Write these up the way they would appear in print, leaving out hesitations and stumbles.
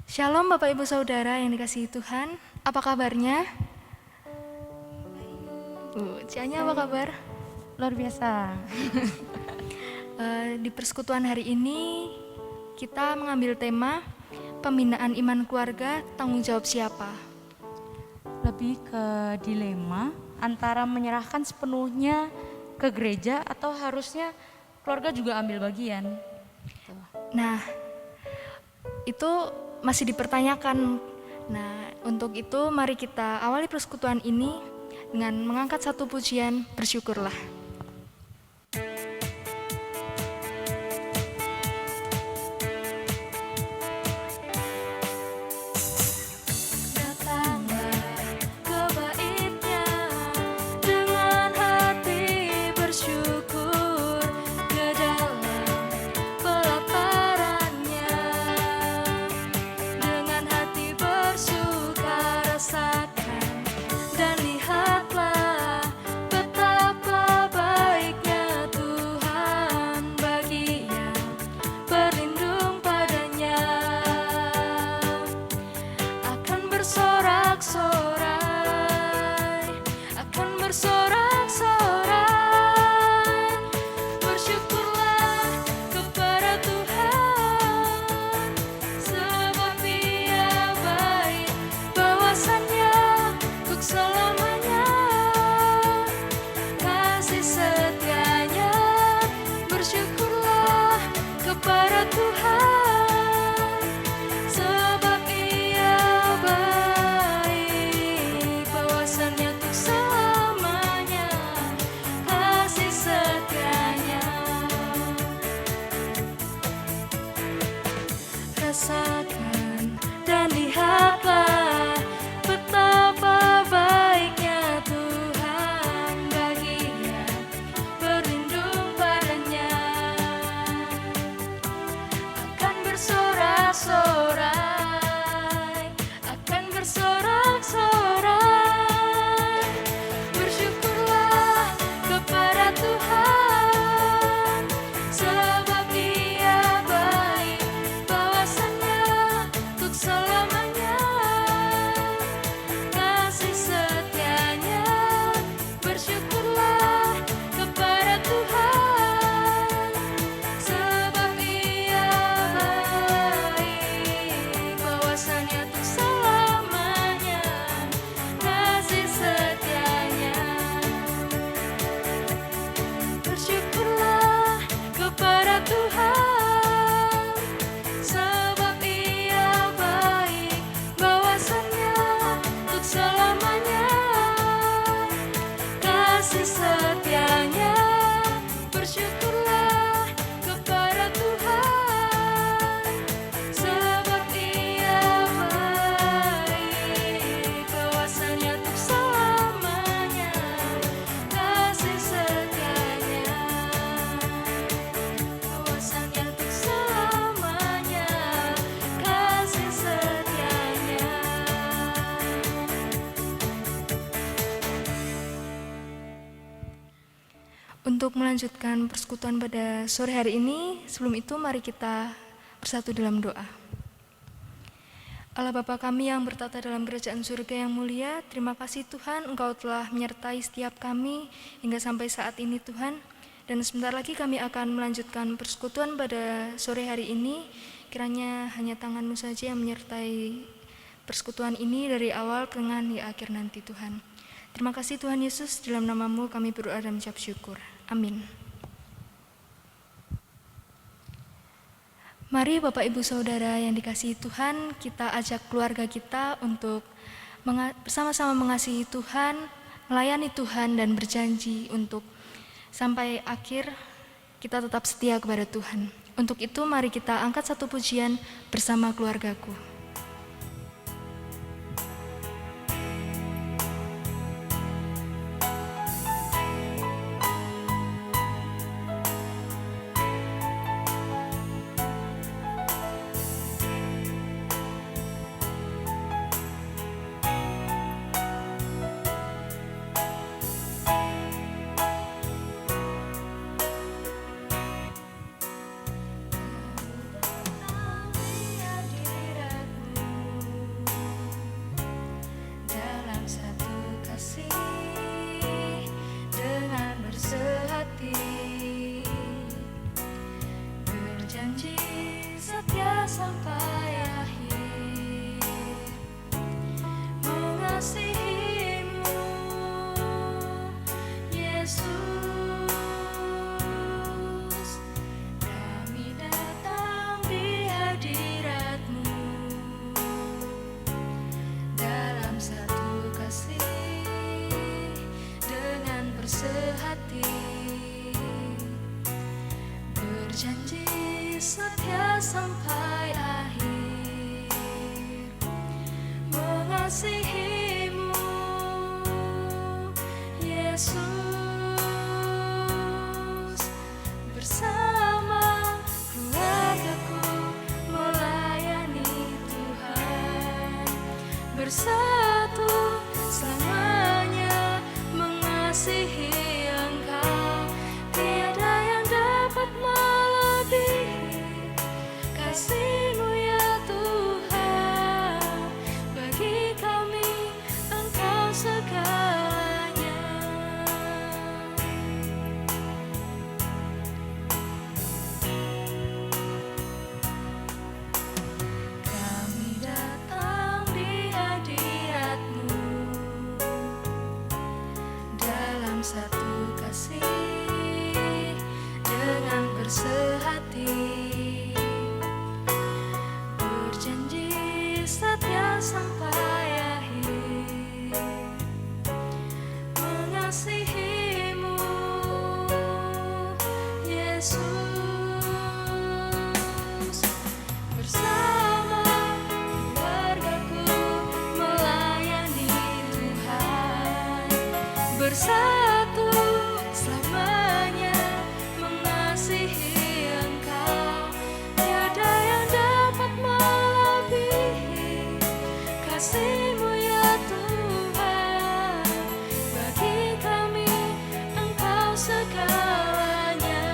Shalom Bapak Ibu Saudara yang dikasihi Tuhan, apa kabarnya? Cianya apa kabar? Luar biasa. Di persekutuan hari ini kita mengambil tema pembinaan iman keluarga, tanggung jawab siapa? Lebih ke dilema antara menyerahkan sepenuhnya ke gereja atau harusnya keluarga juga ambil bagian. Nah, itu masih dipertanyakan. Nah, untuk itu mari kita awali persekutuan ini dengan mengangkat satu pujian, bersyukurlah. Rasakan dan lihatlah betapa baiknya Tuhan baginya berlindung padanya, akan bersorak-sorai, akan bersorak-sorai. Bersyukurlah kepada Tuhan, sebab Dia baik, bawasannya untuk selamanya, kasih setianya. Bersyukurlah kepada Tuhan, sebab Ia baik, bawasannya untuk selamanya, kasih setianya. Bersyukurlah kepada Tuhan, sebab Ia baik, bawasannya untuk selamanya, kasih setianya. Bersyukurlah kepada Tuhan, sebab Ia baik, bawasannya untuk selamanya, kasih setianya, bawasannya untuk selamanya, kasih setianya. Untuk melanjutkan persekutuan pada sore hari ini, sebelum itu mari kita bersatu dalam doa. Allah Bapa kami yang bertata dalam kerajaan surga yang mulia, terima kasih Tuhan Engkau telah menyertai setiap kami hingga sampai saat ini Tuhan. Dan sebentar lagi kami akan melanjutkan persekutuan pada sore hari ini. Kiranya hanya tangan-Mu saja yang menyertai persekutuan ini dari awal ke tengah di akhir nanti Tuhan. Terima kasih Tuhan Yesus, dalam nama-Mu kami berdoa dan mengucap syukur. Amin. Mari Bapak Ibu Saudara yang dikasihi Tuhan, kita ajak keluarga kita untuk bersama-sama mengasihi Tuhan, melayani Tuhan dan berjanji untuk sampai akhir kita tetap setia kepada Tuhan. Untuk itu mari kita angkat satu pujian bersama keluargaku. mengasihimu, Yesus. Bersama keluargaku melayani Tuhan, bersatu selamanya mengasihi Engkau. Tiada yang dapat melebihi kasih-Mu ya Tuhan. Bagi kami Engkau segalanya. Kami datang di hadirat-Mu dalam satu kasih dengan bersehati, berjanji setia sampai akhir, mengasihi-Mu, Yesus. Bersama keluargaku melayani Tuhan, bersatu selamanya mengasihi Engkau. Tiada yang dapat melebihi kasih-Mu ya Tuhan. Bagi kami Engkau segalanya.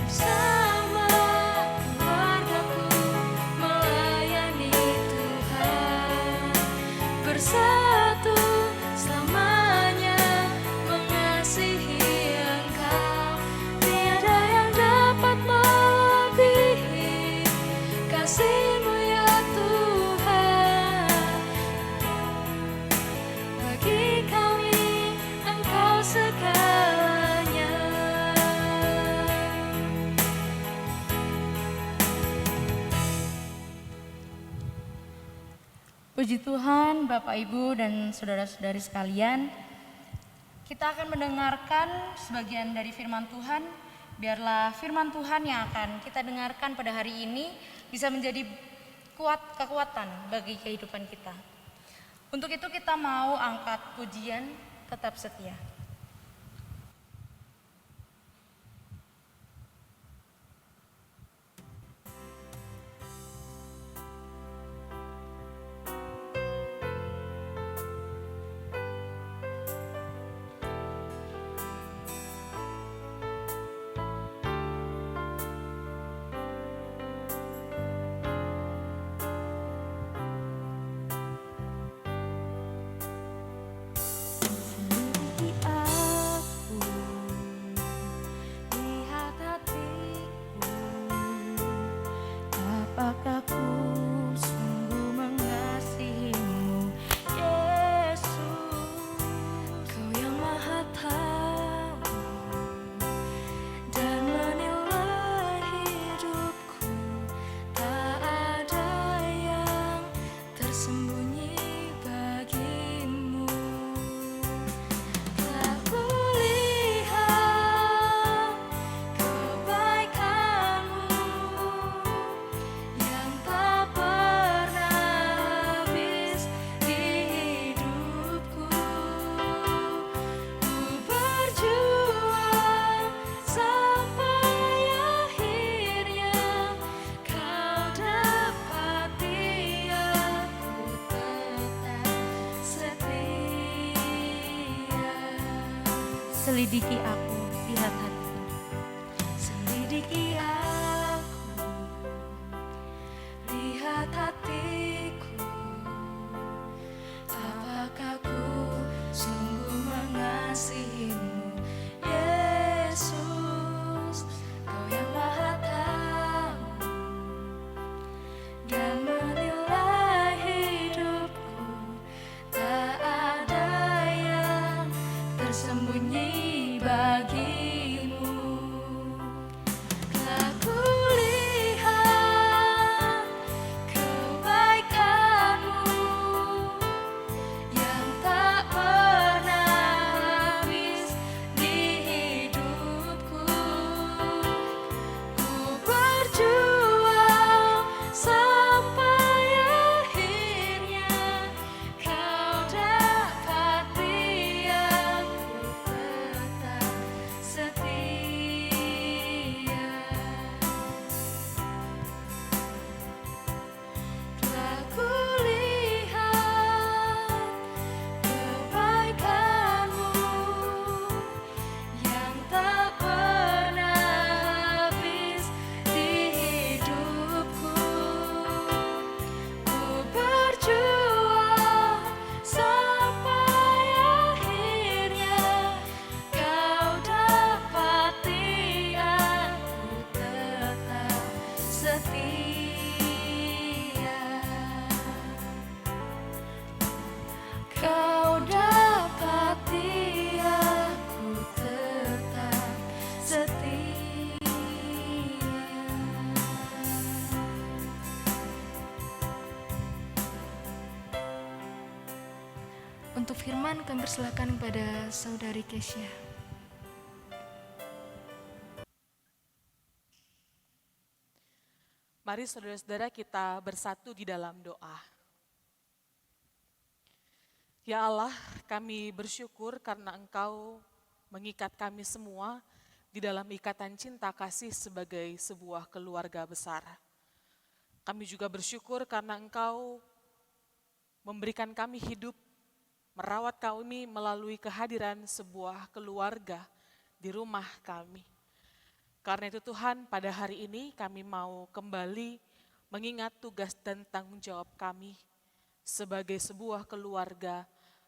Bersama keluargaku melayani Tuhan, bersatu selamanya mengasihi Engkau. Tiada yang dapat melebihi kasih-Mu ya Tuhan. Bagi kami Engkau segalanya. Puji Tuhan, Bapak, Ibu, dan saudara-saudari sekalian. Kita akan mendengarkan sebagian dari firman Tuhan. Biarlah firman Tuhan yang akan kita dengarkan pada hari ini bisa menjadi kekuatan bagi kehidupan kita. Untuk itu kita mau angkat pujian Tetap Setia. Selidiki aku, lihat hatiku, apakah ku sungguh mengasihi-Mu, Yesus. Kau yang Maha Tahu dan menilai hidupku, tak ada yang tersembunyi bagimu. Telah kulihat kebaikan-Mu yang tak pernah habis di hidupku. Ku berjuang sampai akhirnya Kau dapati aku tetap setia. Selidiki aku, lihat hatiku. Selidiki aku, lihat hatiku, apakah ku sungguh mengasihi-Mu, Yesus. Kau yang Maha Tahu dan menilai hidupku, tak ada yang tersembunyi bagimu. Telah kulihat kebaikan-Mu setia. Kau dapati aku tetap setia. Untuk firman kami persilakan kepada Saudari Kesya. Mari saudara-saudara kita bersatu di dalam doa. Ya Allah, kami bersyukur karena Engkau mengikat kami semua di dalam ikatan cinta kasih sebagai sebuah keluarga besar. Kami juga bersyukur karena Engkau memberikan kami hidup, merawat kami melalui kehadiran sebuah keluarga di rumah kami. Karena itu Tuhan, pada hari ini kami mau kembali mengingat tugas dan tanggung jawab kami sebagai sebuah keluarga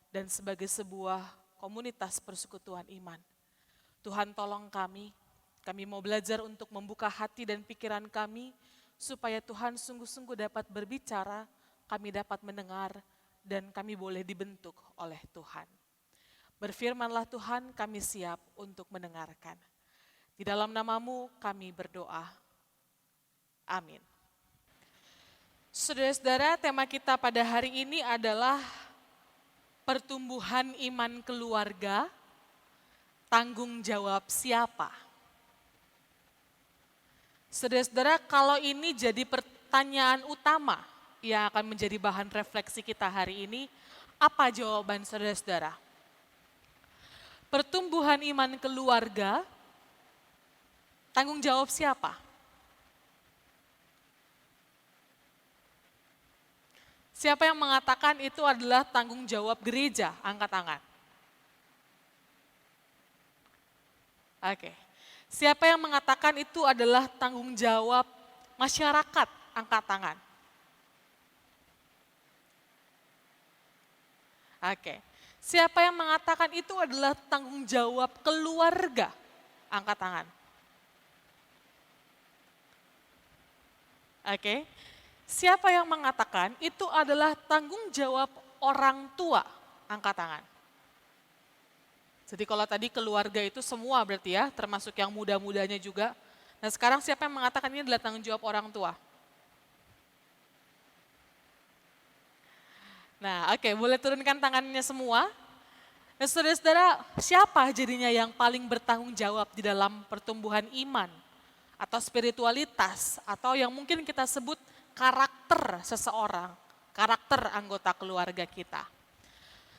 dan sebagai sebuah komunitas persekutuan iman. Tuhan tolong kami mau belajar untuk membuka hati dan pikiran kami supaya Tuhan sungguh-sungguh dapat berbicara, kami dapat mendengar, dan kami boleh dibentuk oleh Tuhan. Berfirmanlah Tuhan, kami siap untuk mendengarkan. Di dalam nama-Mu kami berdoa. Amin. Saudara-saudara, tema kita pada hari ini adalah pertumbuhan iman keluarga, tanggung jawab siapa? Saudara-saudara, kalau ini jadi pertanyaan utama yang akan menjadi bahan refleksi kita hari ini, apa jawaban saudara-saudara? Pertumbuhan iman keluarga, tanggung jawab siapa? Siapa yang mengatakan itu adalah tanggung jawab gereja? Angkat tangan. Oke. Siapa yang mengatakan itu adalah tanggung jawab masyarakat? Angkat tangan. Oke. Siapa yang mengatakan itu adalah tanggung jawab keluarga? Angkat tangan. Oke. Siapa yang mengatakan itu adalah tanggung jawab orang tua? Angkat tangan. Jadi kalau tadi keluarga itu semua berarti ya, termasuk yang muda-mudanya juga. Nah sekarang siapa yang mengatakan ini adalah tanggung jawab orang tua? Nah oke, boleh turunkan tangannya semua. Nah saudara-saudara, siapa jadinya yang paling bertanggung jawab di dalam pertumbuhan iman? Atau spiritualitas, atau yang mungkin kita sebut karakter seseorang, karakter anggota keluarga kita.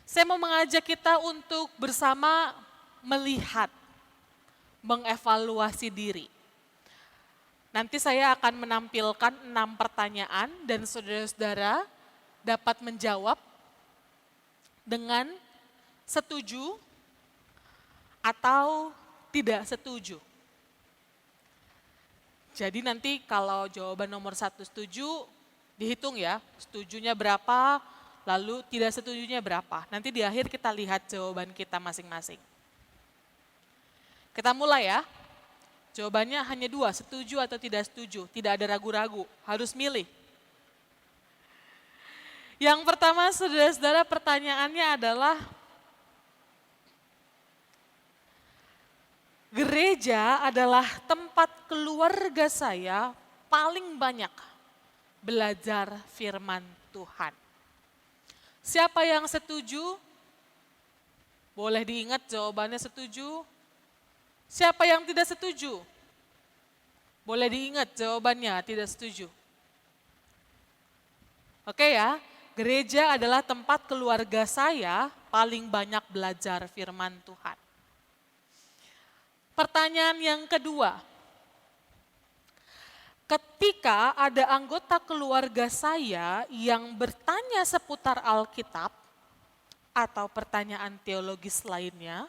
Saya mau mengajak kita untuk bersama melihat, mengevaluasi diri. Nanti saya akan menampilkan 6 pertanyaan dan saudara-saudara dapat menjawab dengan setuju atau tidak setuju. Jadi nanti kalau jawaban nomor 1 setuju, dihitung ya, setujunya berapa, lalu tidak setujunya berapa. Nanti di akhir kita lihat jawaban kita masing-masing. Kita mulai ya, jawabannya hanya 2, setuju atau tidak setuju, tidak ada ragu-ragu, harus milih. Yang pertama saudara-saudara, pertanyaannya adalah, gereja adalah tempat keluarga saya paling banyak belajar firman Tuhan. Siapa yang setuju? Boleh diingat jawabannya setuju. Siapa yang tidak setuju? Boleh diingat jawabannya tidak setuju. Oke ya, gereja adalah tempat keluarga saya paling banyak belajar firman Tuhan. Pertanyaan yang kedua, ketika ada anggota keluarga saya yang bertanya seputar Alkitab atau pertanyaan teologis lainnya,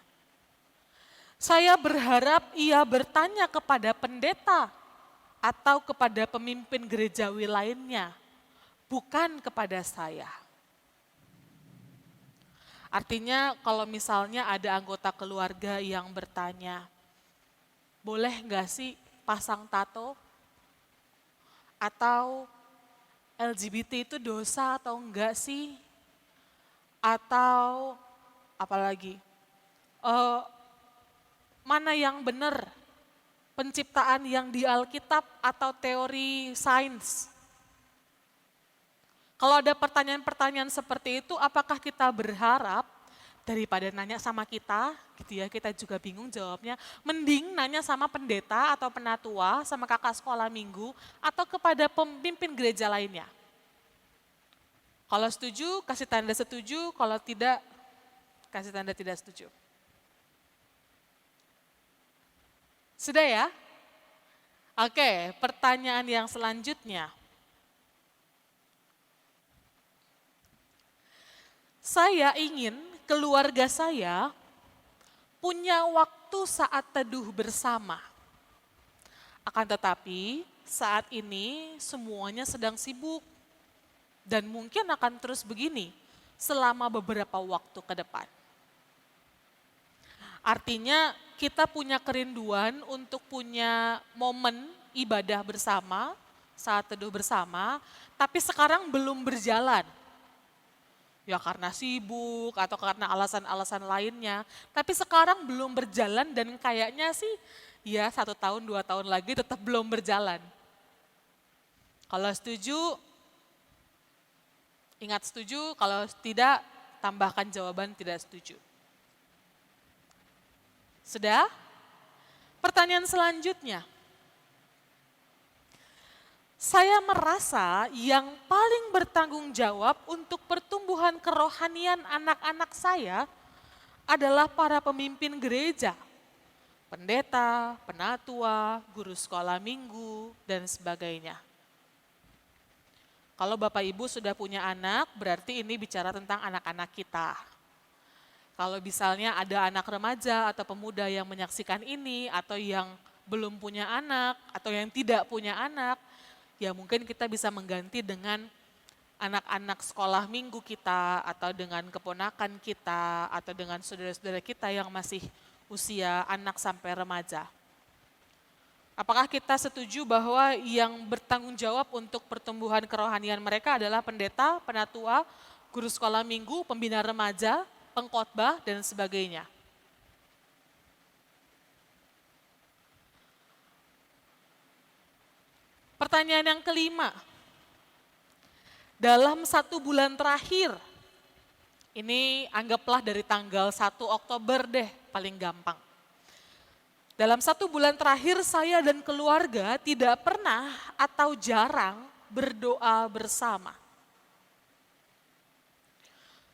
saya berharap ia bertanya kepada pendeta atau kepada pemimpin gerejawi lainnya, bukan kepada saya. Artinya kalau misalnya ada anggota keluarga yang bertanya, boleh nggak sih pasang tato? Atau LGBT itu dosa atau enggak sih? Atau apalagi, mana yang benar? Penciptaan yang di Alkitab atau teori sains? Kalau ada pertanyaan-pertanyaan seperti itu, apakah kita berharap daripada nanya sama kita, gitu ya, kita juga bingung jawabnya, mending nanya sama pendeta atau penatua, sama kakak sekolah minggu, atau kepada pemimpin gereja lainnya. Kalau setuju, kasih tanda setuju, kalau tidak, kasih tanda tidak setuju. Sudah ya? Oke, pertanyaan yang selanjutnya. Saya ingin keluarga saya punya waktu saat teduh bersama. Akan tetapi saat ini semuanya sedang sibuk dan mungkin akan terus begini selama beberapa waktu ke depan. Artinya kita punya kerinduan untuk punya momen ibadah bersama, saat teduh bersama, tapi sekarang belum berjalan. Ya karena sibuk atau karena alasan-alasan lainnya. Tapi sekarang belum berjalan dan kayaknya sih ya 1 tahun, 2 tahun lagi tetap belum berjalan. Kalau setuju, ingat setuju, kalau tidak tambahkan jawaban tidak setuju. Sudah? Pertanyaan selanjutnya. Saya merasa yang paling bertanggung jawab untuk pertumbuhan kerohanian anak-anak saya adalah para pemimpin gereja, pendeta, penatua, guru sekolah minggu, dan sebagainya. Kalau Bapak Ibu sudah punya anak, berarti ini bicara tentang anak-anak kita. Kalau misalnya ada anak remaja atau pemuda yang menyaksikan ini, atau yang belum punya anak, atau yang tidak punya anak, ya mungkin kita bisa mengganti dengan anak-anak sekolah minggu kita, atau dengan keponakan kita, atau dengan saudara-saudara kita yang masih usia anak sampai remaja. Apakah kita setuju bahwa yang bertanggung jawab untuk pertumbuhan kerohanian mereka adalah pendeta, penatua, guru sekolah minggu, pembina remaja, pengkhotbah, dan sebagainya? Pertanyaan yang kelima, dalam 1 bulan terakhir, ini anggaplah dari tanggal 1 Oktober deh, paling gampang. Dalam 1 bulan terakhir saya dan keluarga tidak pernah atau jarang berdoa bersama.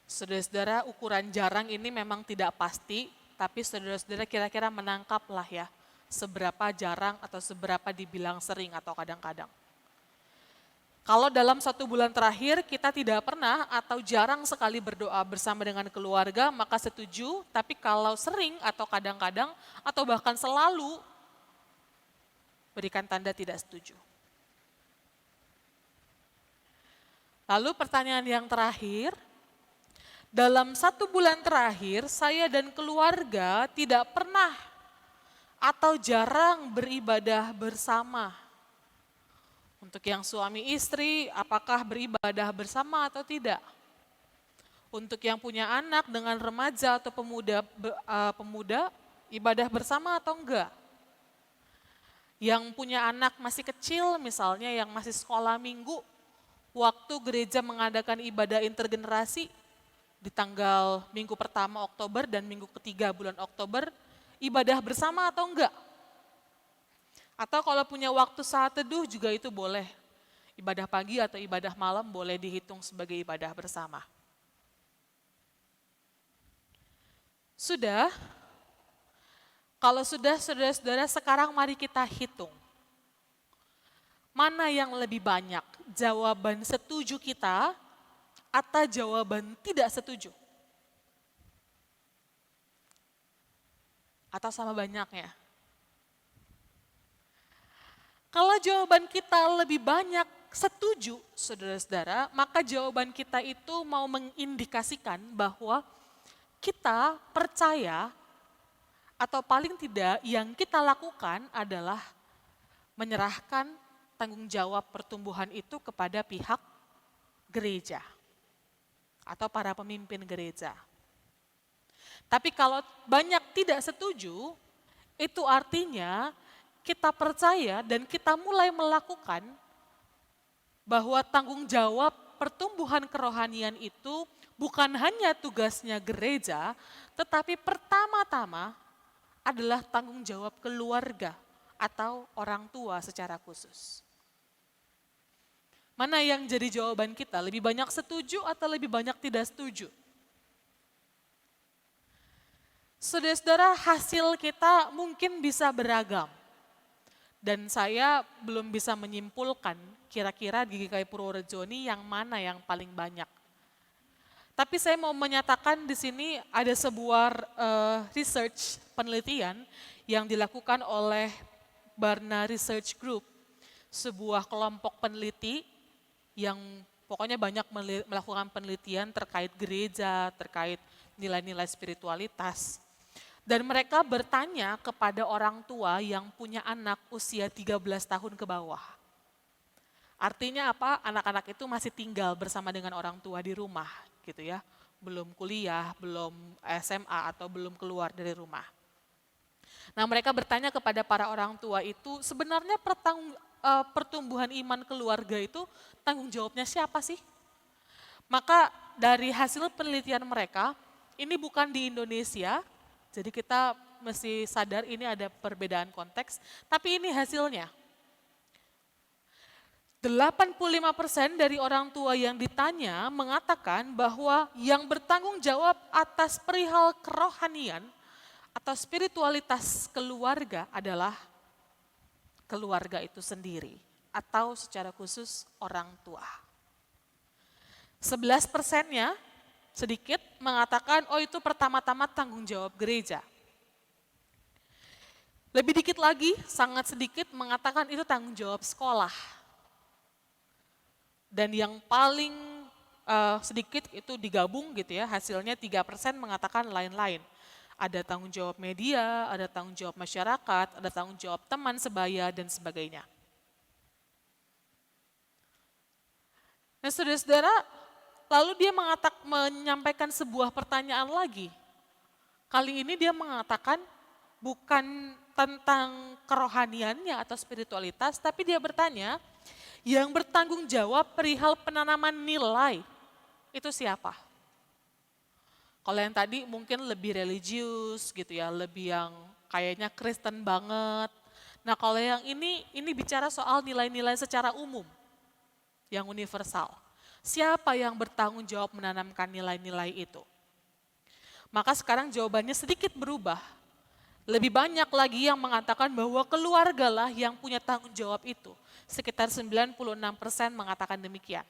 Saudara-saudara, ukuran jarang ini memang tidak pasti, tapi saudara-saudara kira-kira menangkaplah ya, seberapa jarang atau seberapa dibilang sering atau kadang-kadang. Kalau dalam 1 bulan terakhir kita tidak pernah atau jarang sekali berdoa bersama dengan keluarga, maka setuju, tapi kalau sering atau kadang-kadang atau bahkan selalu, berikan tanda tidak setuju. Lalu pertanyaan yang terakhir, dalam 1 bulan terakhir saya dan keluarga tidak pernah atau jarang beribadah bersama. Untuk yang suami istri, apakah beribadah bersama atau tidak? Untuk yang punya anak dengan remaja atau pemuda, ibadah bersama atau enggak? Yang punya anak masih kecil, misalnya yang masih sekolah minggu, waktu gereja mengadakan ibadah intergenerasi di tanggal minggu pertama Oktober dan minggu ketiga bulan Oktober, ibadah bersama atau enggak? Atau kalau punya waktu saat teduh juga itu boleh. Ibadah pagi atau ibadah malam boleh dihitung sebagai ibadah bersama. Sudah? Kalau sudah, saudara-saudara, sekarang mari kita hitung. Mana yang lebih banyak? Jawaban setuju kita atau jawaban tidak setuju? Atau sama banyaknya? Kalau jawaban kita lebih banyak setuju, saudara-saudara, maka jawaban kita itu mau mengindikasikan bahwa kita percaya atau paling tidak yang kita lakukan adalah menyerahkan tanggung jawab pertumbuhan itu kepada pihak gereja atau para pemimpin gereja. Tapi kalau banyak tidak setuju, itu artinya kita percaya dan kita mulai melakukan bahwa tanggung jawab pertumbuhan kerohanian itu bukan hanya tugasnya gereja, tetapi pertama-tama adalah tanggung jawab keluarga atau orang tua secara khusus. Mana yang jadi jawaban kita? Lebih banyak setuju atau lebih banyak tidak setuju? Saudara-saudara, hasil kita mungkin bisa beragam. Dan saya belum bisa menyimpulkan kira-kira di GKI Purworejo ini yang mana yang paling banyak. Tapi saya mau menyatakan di sini ada sebuah research penelitian yang dilakukan oleh Barna Research Group, sebuah kelompok peneliti yang pokoknya banyak melakukan penelitian terkait gereja, terkait nilai-nilai spiritualitas. Dan mereka bertanya kepada orang tua yang punya anak usia 13 tahun ke bawah. Artinya apa? Anak-anak itu masih tinggal bersama dengan orang tua di rumah gitu ya. Belum kuliah, belum SMA atau belum keluar dari rumah. Nah, mereka bertanya kepada para orang tua itu, sebenarnya pertumbuhan iman keluarga itu tanggung jawabnya siapa sih? Maka dari hasil penelitian mereka, ini bukan di Indonesia, jadi kita mesti sadar ini ada perbedaan konteks, tapi ini hasilnya. 85% dari orang tua yang ditanya mengatakan bahwa yang bertanggung jawab atas perihal kerohanian atau spiritualitas keluarga adalah keluarga itu sendiri atau secara khusus orang tua. 11%-nya sedikit mengatakan, oh itu pertama-tama tanggung jawab gereja. Lebih dikit lagi, sangat sedikit mengatakan itu tanggung jawab sekolah. Dan yang paling sedikit itu digabung gitu ya, hasilnya 3% mengatakan lain-lain. Ada tanggung jawab media, ada tanggung jawab masyarakat, ada tanggung jawab teman sebaya, dan sebagainya. Nah saudara-saudara, lalu dia menyampaikan sebuah pertanyaan lagi. Kali ini dia mengatakan bukan tentang kerohaniannya atau spiritualitas, tapi dia bertanya, yang bertanggung jawab perihal penanaman nilai, itu siapa? Kalau yang tadi mungkin lebih religius gitu ya, lebih yang kayaknya Kristen banget. Nah kalau yang ini bicara soal nilai-nilai secara umum, yang universal. Siapa yang bertanggung jawab menanamkan nilai-nilai itu? Maka sekarang jawabannya sedikit berubah. Lebih banyak lagi yang mengatakan bahwa keluargalah yang punya tanggung jawab itu. Sekitar 96% mengatakan demikian.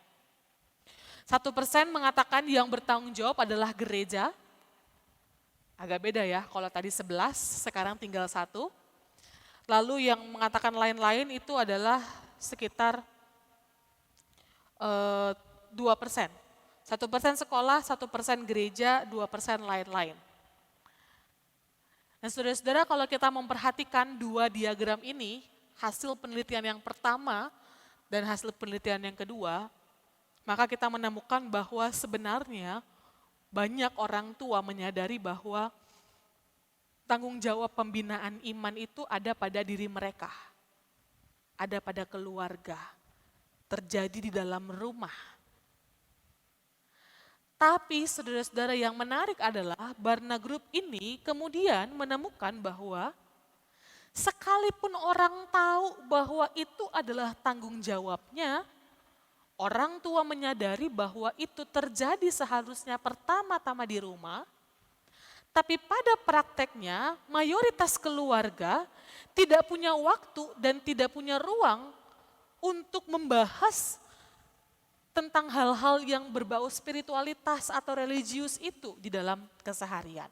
1% mengatakan yang bertanggung jawab adalah gereja. Agak beda ya, kalau tadi 11, sekarang tinggal 1. Lalu yang mengatakan lain-lain itu adalah sekitar 2%. 1% sekolah, 1% gereja, 2% lain-lain. Nah saudara-saudara, kalau kita memperhatikan dua diagram ini, hasil penelitian yang pertama dan hasil penelitian yang kedua, maka kita menemukan bahwa sebenarnya banyak orang tua menyadari bahwa tanggung jawab pembinaan iman itu ada pada diri mereka, ada pada keluarga, terjadi di dalam rumah. Tapi saudara-saudara yang menarik adalah Barna Group ini kemudian menemukan bahwa sekalipun orang tahu bahwa itu adalah tanggung jawabnya, orang tua menyadari bahwa itu terjadi seharusnya pertama-tama di rumah, tapi pada prakteknya mayoritas keluarga tidak punya waktu dan tidak punya ruang untuk membahas tentang hal-hal yang berbau spiritualitas atau religius itu di dalam keseharian.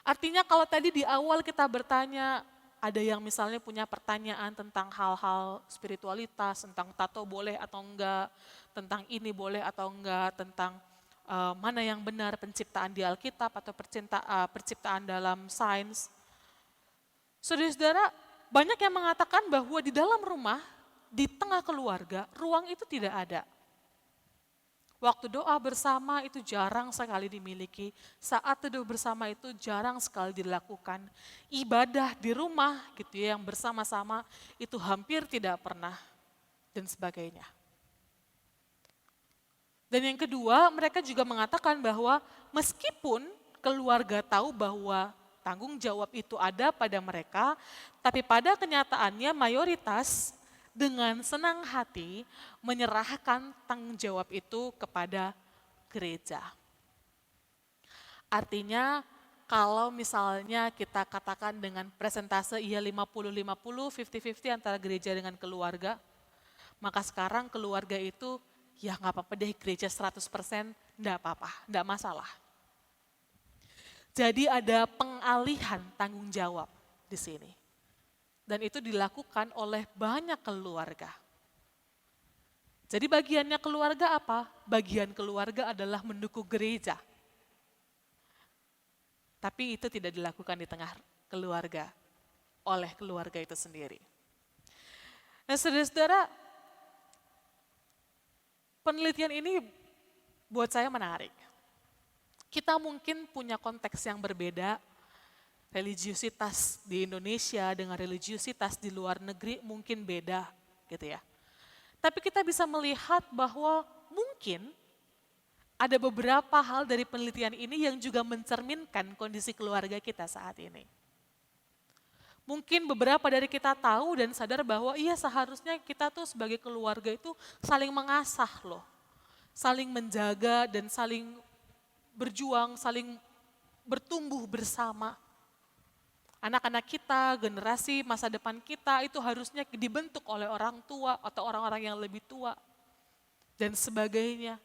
Artinya kalau tadi di awal kita bertanya, ada yang misalnya punya pertanyaan tentang hal-hal spiritualitas, tentang tato boleh atau enggak, tentang ini boleh atau enggak, tentang mana yang benar penciptaan di Alkitab atau perciptaan dalam sains. Saudara-saudara, banyak yang mengatakan bahwa di dalam rumah, di tengah keluarga, ruang itu tidak ada. Waktu doa bersama itu jarang sekali dimiliki, saat teduh bersama itu jarang sekali dilakukan. Ibadah di rumah gitu ya, yang bersama-sama itu hampir tidak pernah dan sebagainya. Dan yang kedua, mereka juga mengatakan bahwa meskipun keluarga tahu bahwa tanggung jawab itu ada pada mereka, tapi pada kenyataannya mayoritas dengan senang hati menyerahkan tanggung jawab itu kepada gereja. Artinya kalau misalnya kita katakan dengan presentase iya 50-50, 50-50 antara gereja dengan keluarga, maka sekarang keluarga itu ya nggak apa-apa deh gereja 100%, nggak apa-apa, nggak masalah. Jadi ada pengalihan tanggung jawab di sini. Dan itu dilakukan oleh banyak keluarga. Jadi bagiannya keluarga apa? Bagian keluarga adalah mendukung gereja. Tapi itu tidak dilakukan di tengah keluarga, oleh keluarga itu sendiri. Nah saudara-saudara, penelitian ini buat saya menarik. Kita mungkin punya konteks yang berbeda, religiusitas di Indonesia dengan religiusitas di luar negeri mungkin beda gitu ya. Tapi kita bisa melihat bahwa mungkin ada beberapa hal dari penelitian ini yang juga mencerminkan kondisi keluarga kita saat ini. Mungkin beberapa dari kita tahu dan sadar bahwa iya seharusnya kita tuh sebagai keluarga itu saling mengasah loh. Saling menjaga dan saling berjuang, saling bertumbuh bersama. Anak-anak kita, generasi masa depan kita itu harusnya dibentuk oleh orang tua atau orang-orang yang lebih tua dan sebagainya.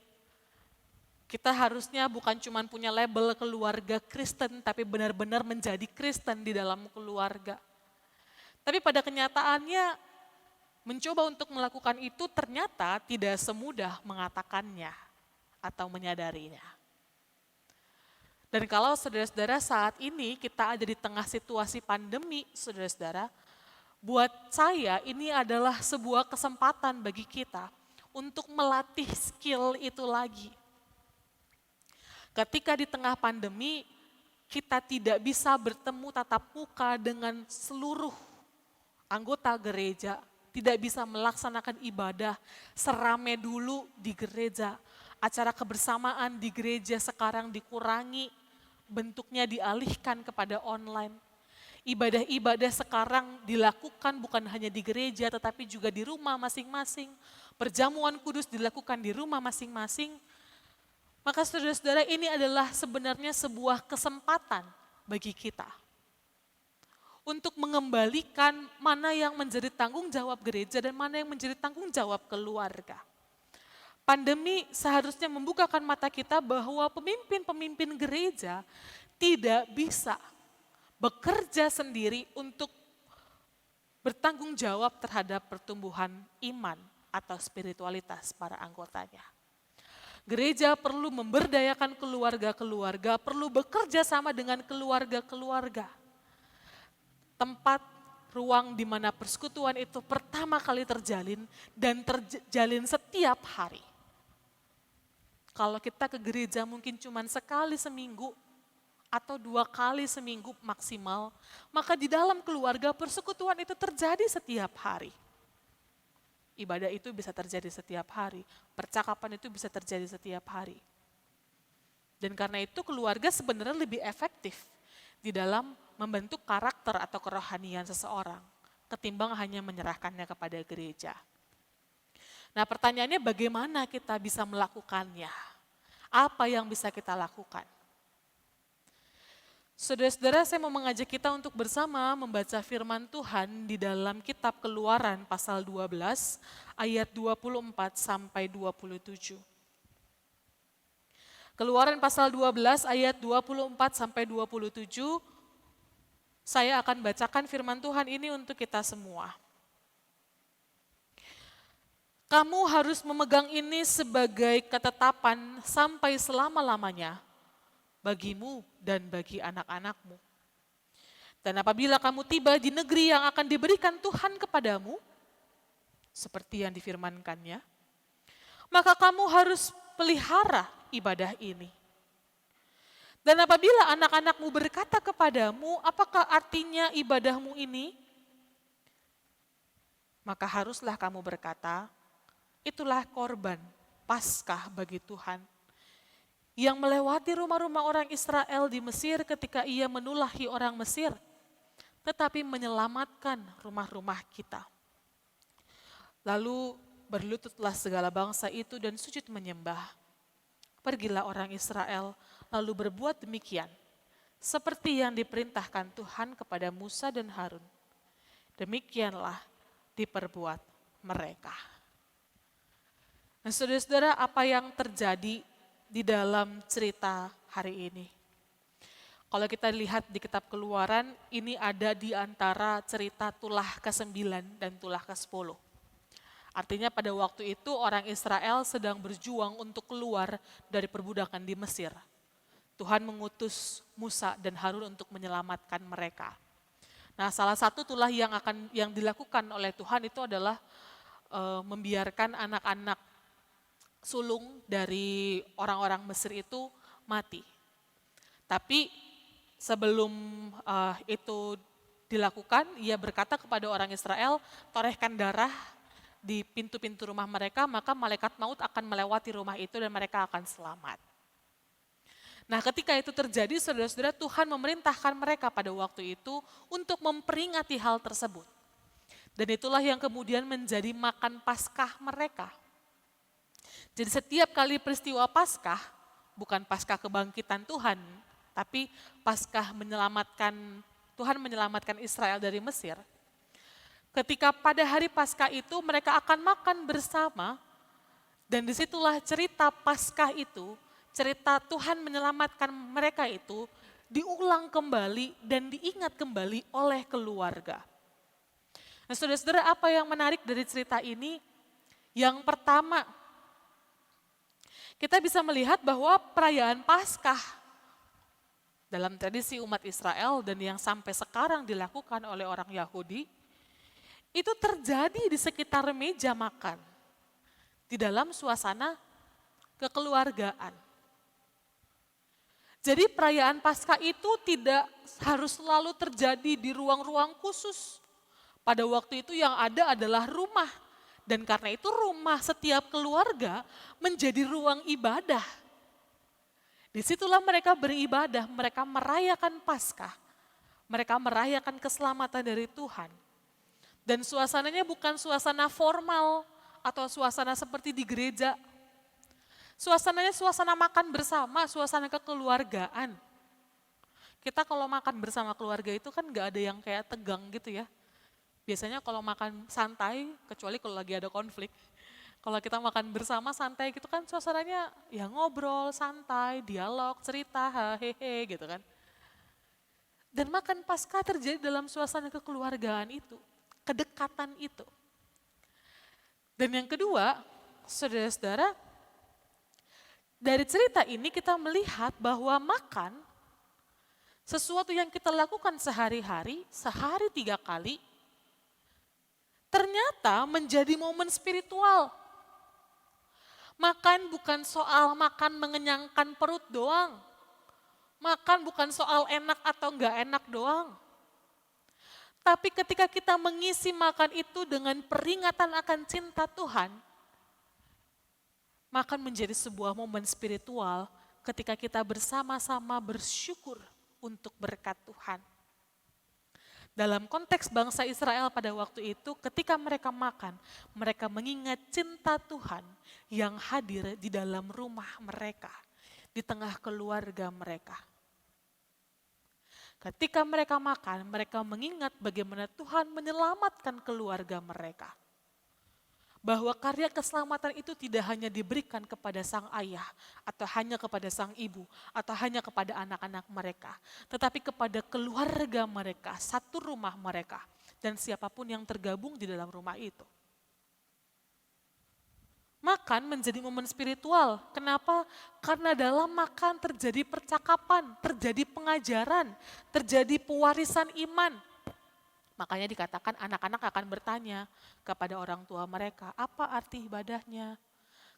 Kita harusnya bukan cuma punya label keluarga Kristen, tapi benar-benar menjadi Kristen di dalam keluarga. Tapi pada kenyataannya mencoba untuk melakukan itu ternyata tidak semudah mengatakannya atau menyadarinya. Dan kalau saudara-saudara saat ini kita ada di tengah situasi pandemi, saudara-saudara, buat saya ini adalah sebuah kesempatan bagi kita untuk melatih skill itu lagi. Ketika di tengah pandemi, kita tidak bisa bertemu tatap muka dengan seluruh anggota gereja, tidak bisa melaksanakan ibadah serame dulu di gereja. Acara kebersamaan di gereja sekarang dikurangi, bentuknya dialihkan kepada online. Ibadah-ibadah sekarang dilakukan bukan hanya di gereja tetapi juga di rumah masing-masing. Perjamuan kudus dilakukan di rumah masing-masing. Maka saudara-saudara ini adalah sebenarnya sebuah kesempatan bagi kita. Untuk mengembalikan mana yang menjadi tanggung jawab gereja dan mana yang menjadi tanggung jawab keluarga. Pandemi seharusnya membukakan mata kita bahwa pemimpin-pemimpin gereja tidak bisa bekerja sendiri untuk bertanggung jawab terhadap pertumbuhan iman atau spiritualitas para anggotanya. Gereja perlu memberdayakan keluarga-keluarga, perlu bekerja sama dengan keluarga-keluarga. Tempat ruang di mana persekutuan itu pertama kali terjalin dan terjalin setiap hari. Kalau kita ke gereja mungkin cuma sekali seminggu atau 2 kali seminggu maksimal, maka di dalam keluarga persekutuan itu terjadi setiap hari. Ibadah itu bisa terjadi setiap hari, percakapan itu bisa terjadi setiap hari. Dan karena itu keluarga sebenarnya lebih efektif di dalam membentuk karakter atau kerohanian seseorang, ketimbang hanya menyerahkannya kepada gereja. Nah pertanyaannya bagaimana kita bisa melakukannya? Apa yang bisa kita lakukan? Saudara-saudara, saya mau mengajak kita untuk bersama membaca firman Tuhan di dalam kitab Keluaran pasal 12 ayat 24 sampai 27. Keluaran pasal 12 ayat 24 sampai 27, saya akan bacakan firman Tuhan ini untuk kita semua. Kamu harus memegang ini sebagai ketetapan sampai selama-lamanya bagimu dan bagi anak-anakmu. Dan apabila kamu tiba di negeri yang akan diberikan Tuhan kepadamu, seperti yang difirmankannya, maka kamu harus pelihara ibadah ini. Dan apabila anak-anakmu berkata kepadamu, apakah artinya ibadahmu ini? Maka haruslah kamu berkata, itulah korban Paskah bagi Tuhan, yang melewati rumah-rumah orang Israel di Mesir ketika ia menulahi orang Mesir, tetapi menyelamatkan rumah-rumah kita. Lalu berlututlah segala bangsa itu dan sujud menyembah. Pergilah orang Israel, lalu berbuat demikian, seperti yang diperintahkan Tuhan kepada Musa dan Harun. Demikianlah diperbuat mereka. Nah, saudara-saudara, apa yang terjadi di dalam cerita hari ini? Kalau kita lihat di kitab Keluaran, ini ada di antara cerita tulah ke-9 dan tulah ke-10. Artinya pada waktu itu orang Israel sedang berjuang untuk keluar dari perbudakan di Mesir. Tuhan mengutus Musa dan Harun untuk menyelamatkan mereka. Nah, salah satu tulah yang dilakukan oleh Tuhan itu adalah membiarkan anak-anak sulung dari orang-orang Mesir itu mati. Tapi sebelum itu dilakukan, ia berkata kepada orang Israel, torehkan darah di pintu-pintu rumah mereka, maka malaikat maut akan melewati rumah itu dan mereka akan selamat. Nah, ketika itu terjadi, saudara-saudara, Tuhan memerintahkan mereka pada waktu itu untuk memperingati hal tersebut. Dan itulah yang kemudian menjadi makan Paskah mereka. Jadi setiap kali peristiwa Paskah, bukan Paskah kebangkitan Tuhan, tapi Paskah Tuhan menyelamatkan Israel dari Mesir. Ketika pada hari Paskah itu mereka akan makan bersama, dan disitulah cerita Paskah itu, cerita Tuhan menyelamatkan mereka itu diulang kembali dan diingat kembali oleh keluarga. Nah, saudara-saudara, apa yang menarik dari cerita ini? Yang pertama, kita bisa melihat bahwa perayaan Paskah dalam tradisi umat Israel dan yang sampai sekarang dilakukan oleh orang Yahudi, itu terjadi di sekitar meja makan, di dalam suasana kekeluargaan. Jadi perayaan Paskah itu tidak harus selalu terjadi di ruang-ruang khusus. Pada waktu itu yang ada adalah rumah. Dan karena itu rumah setiap keluarga menjadi ruang ibadah. Disitulah mereka beribadah, mereka merayakan Paskah. Mereka merayakan keselamatan dari Tuhan. Dan suasananya bukan suasana formal atau suasana seperti di gereja. Suasananya suasana makan bersama, suasana kekeluargaan. Kita kalau makan bersama keluarga itu kan gak ada yang kayak tegang gitu ya. Biasanya kalau makan santai, kecuali kalau lagi ada konflik. Kalau kita makan bersama santai gitu kan suasananya ya ngobrol, santai, dialog, cerita, hehehe gitu kan. Dan makan Paskah terjadi dalam suasana kekeluargaan itu, kedekatan itu. Dan yang kedua, saudara-saudara, dari cerita ini kita melihat bahwa makan sesuatu yang kita lakukan sehari-hari, sehari 3 kali, ternyata menjadi momen spiritual. Makan bukan soal makan mengenyangkan perut doang. Makan bukan soal enak atau enggak enak doang. Tapi ketika kita mengisi makan itu dengan peringatan akan cinta Tuhan, makan menjadi sebuah momen spiritual ketika kita bersama-sama bersyukur untuk berkat Tuhan. Dalam konteks bangsa Israel pada waktu itu, ketika mereka makan, mereka mengingat cinta Tuhan yang hadir di dalam rumah mereka, di tengah keluarga mereka. Ketika mereka makan, mereka mengingat bagaimana Tuhan menyelamatkan keluarga mereka. Bahwa karya keselamatan itu tidak hanya diberikan kepada sang ayah, atau hanya kepada sang ibu, atau hanya kepada anak-anak mereka, tetapi kepada keluarga mereka, satu rumah mereka, dan siapapun yang tergabung di dalam rumah itu. Makan menjadi momen spiritual. Kenapa? Karena dalam makan terjadi percakapan, terjadi pengajaran, terjadi pewarisan iman. Makanya dikatakan anak-anak akan bertanya kepada orang tua mereka, apa arti ibadahnya?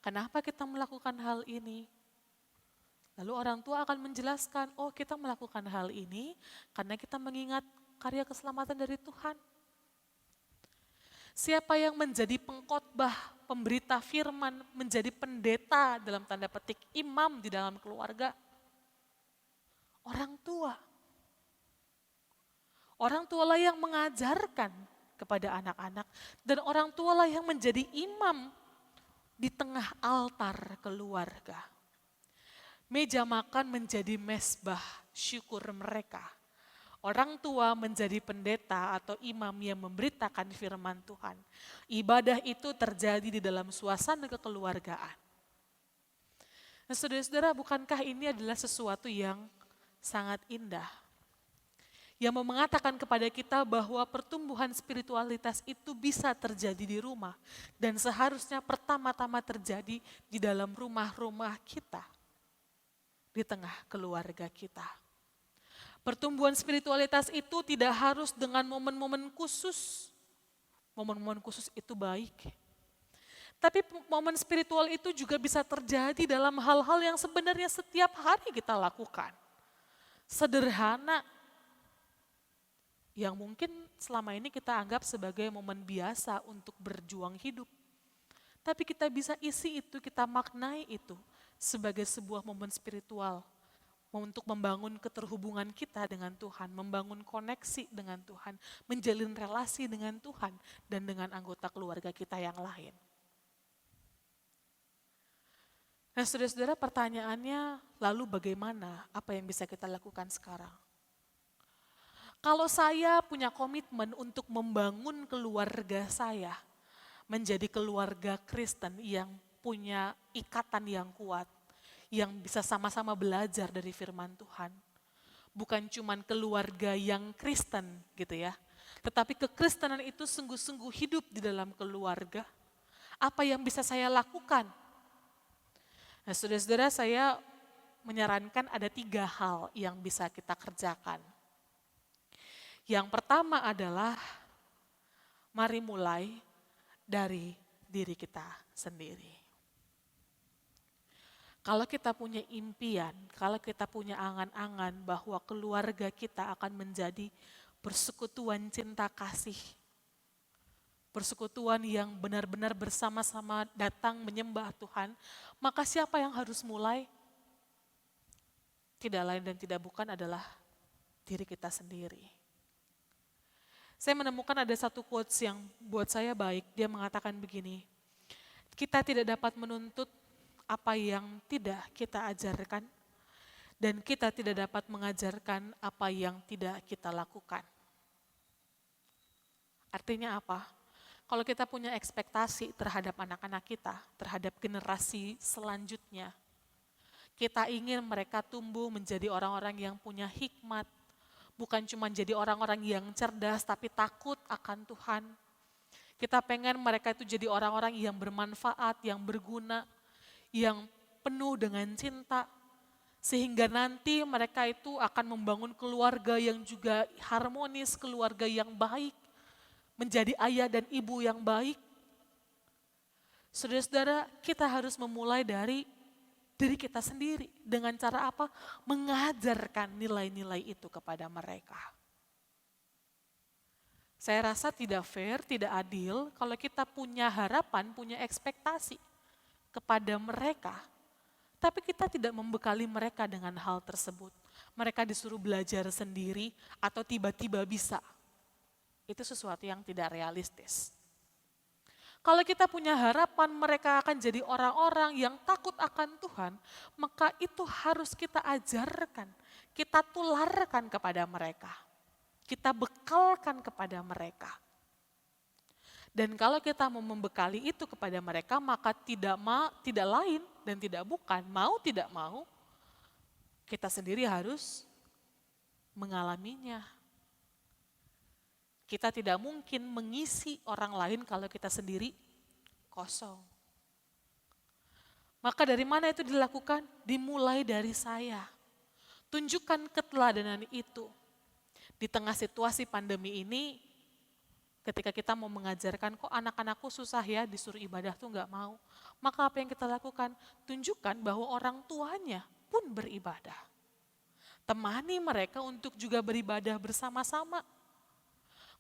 Kenapa kita melakukan hal ini? Lalu orang tua akan menjelaskan, oh kita melakukan hal ini karena kita mengingat karya keselamatan dari Tuhan. Siapa yang menjadi pengkhotbah, pemberita firman, menjadi pendeta dalam tanda petik imam di dalam keluarga? Orang tua. Orang tualah yang mengajarkan kepada anak-anak dan orang tualah yang menjadi imam di tengah altar keluarga. Meja makan menjadi mesbah syukur mereka. Orang tua menjadi pendeta atau imam yang memberitakan firman Tuhan. Ibadah itu terjadi di dalam suasana kekeluargaan. Nah, saudara-saudara, bukankah ini adalah sesuatu yang sangat indah? Yang mengatakan kepada kita bahwa pertumbuhan spiritualitas itu bisa terjadi di rumah. Dan seharusnya pertama-tama terjadi di dalam rumah-rumah kita. Di tengah keluarga kita. Pertumbuhan spiritualitas itu tidak harus dengan momen-momen khusus. Momen-momen khusus itu baik. Tapi momen spiritual itu juga bisa terjadi dalam hal-hal yang sebenarnya setiap hari kita lakukan. Sederhana, yang mungkin selama ini kita anggap sebagai momen biasa untuk berjuang hidup. Tapi kita bisa isi itu, kita maknai itu sebagai sebuah momen spiritual. Untuk membangun keterhubungan kita dengan Tuhan, membangun koneksi dengan Tuhan, menjalin relasi dengan Tuhan dan dengan anggota keluarga kita yang lain. Nah, saudara-saudara, pertanyaannya lalu bagaimana, apa yang bisa kita lakukan sekarang? Kalau saya punya komitmen untuk membangun keluarga saya menjadi keluarga Kristen yang punya ikatan yang kuat, yang bisa sama-sama belajar dari firman Tuhan. Bukan cuman keluarga yang Kristen gitu ya, tetapi kekristenan itu sungguh-sungguh hidup di dalam keluarga. Apa yang bisa saya lakukan? Nah, saudara-saudara, saya menyarankan ada 3 hal yang bisa kita kerjakan. Yang pertama adalah mari mulai dari diri kita sendiri. Kalau kita punya impian, kalau kita punya angan-angan bahwa keluarga kita akan menjadi persekutuan cinta kasih, persekutuan yang benar-benar bersama-sama datang menyembah Tuhan, maka siapa yang harus mulai? Tidak lain dan tidak bukan adalah diri kita sendiri. Saya menemukan ada satu quotes yang buat saya baik, dia mengatakan begini, kita tidak dapat menuntut apa yang tidak kita ajarkan, dan kita tidak dapat mengajarkan apa yang tidak kita lakukan. Artinya apa? Kalau kita punya ekspektasi terhadap anak-anak kita, terhadap generasi selanjutnya, kita ingin mereka tumbuh menjadi orang-orang yang punya hikmat, bukan cuma jadi orang-orang yang cerdas tapi takut akan Tuhan. Kita pengen mereka itu jadi orang-orang yang bermanfaat, yang berguna, yang penuh dengan cinta, sehingga nanti mereka itu akan membangun keluarga yang juga harmonis, keluarga yang baik, menjadi ayah dan ibu yang baik. Saudara-saudara, kita harus memulai dari diri kita sendiri. Dengan cara apa? Mengajarkan nilai-nilai itu kepada mereka. Saya rasa tidak fair, tidak adil kalau kita punya harapan, punya ekspektasi kepada mereka, tapi kita tidak membekali mereka dengan hal tersebut. Mereka disuruh belajar sendiri atau tiba-tiba bisa. Itu sesuatu yang tidak realistis. Kalau kita punya harapan mereka akan jadi orang-orang yang takut akan Tuhan, maka itu harus kita ajarkan, kita tularkan kepada mereka. Kita bekalkan kepada mereka. Dan kalau kita mau membekali itu kepada mereka, maka tidak lain dan tidak bukan, mau tidak mau, kita sendiri harus mengalaminya. Kita tidak mungkin mengisi orang lain kalau kita sendiri kosong. Maka dari mana itu dilakukan? Dimulai dari saya. Tunjukkan keteladanan itu. Di tengah situasi pandemi ini, ketika kita mau mengajarkan, kok anak-anakku susah ya disuruh ibadah tuh nggak mau. Maka apa yang kita lakukan? Tunjukkan bahwa orang tuanya pun beribadah. Temani mereka untuk juga beribadah bersama-sama.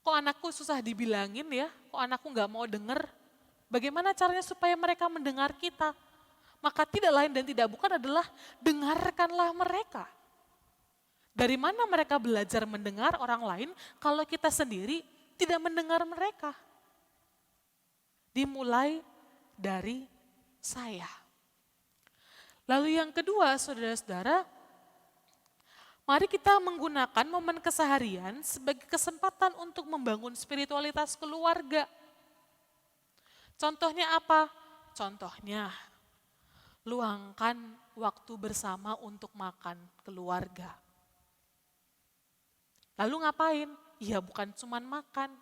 Kok anakku susah dibilangin ya, kok anakku nggak mau dengar. Bagaimana caranya supaya mereka mendengar kita? Maka tidak lain dan tidak bukan adalah dengarkanlah mereka. Dari mana mereka belajar mendengar orang lain kalau kita sendiri tidak mendengar mereka? Dimulai dari saya. Lalu yang kedua, saudara-saudara, mari kita menggunakan momen keseharian sebagai kesempatan untuk membangun spiritualitas keluarga. Contohnya apa? Contohnya, luangkan waktu bersama untuk makan keluarga. Lalu ngapain? Ya bukan cuma makan,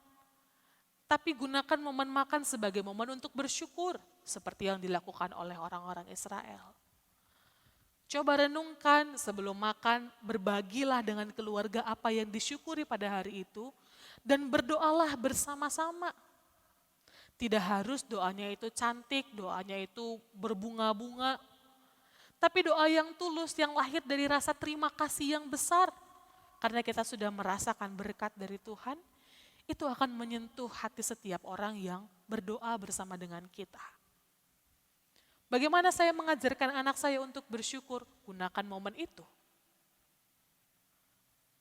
tapi gunakan momen makan sebagai momen untuk bersyukur, seperti yang dilakukan oleh orang-orang Israel. Coba renungkan sebelum makan, berbagilah dengan keluarga apa yang disyukuri pada hari itu, dan berdoalah bersama-sama. Tidak harus doanya itu cantik, doanya itu berbunga-bunga, tapi doa yang tulus, yang lahir dari rasa terima kasih yang besar. Karena kita sudah merasakan berkat dari Tuhan, itu akan menyentuh hati setiap orang yang berdoa bersama dengan kita. Bagaimana saya mengajarkan anak saya untuk bersyukur? Gunakan momen itu.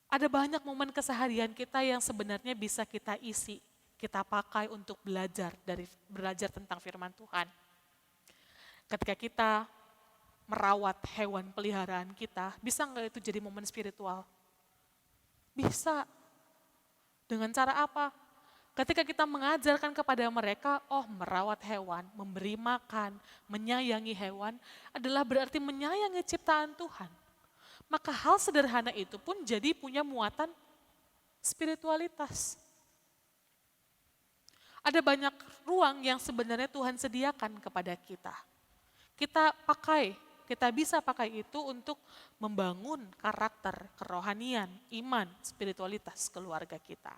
Ada banyak momen keseharian kita yang sebenarnya bisa kita isi, kita pakai untuk belajar tentang firman Tuhan. Ketika kita merawat hewan peliharaan kita, bisa nggak itu jadi momen spiritual? Bisa. Dengan cara apa? Ketika kita mengajarkan kepada mereka, merawat hewan, memberi makan, menyayangi hewan adalah berarti menyayangi ciptaan Tuhan. Maka hal sederhana itu pun jadi punya muatan spiritualitas. Ada banyak ruang yang sebenarnya Tuhan sediakan kepada kita. Kita bisa pakai itu untuk membangun karakter, kerohanian, iman, spiritualitas keluarga kita.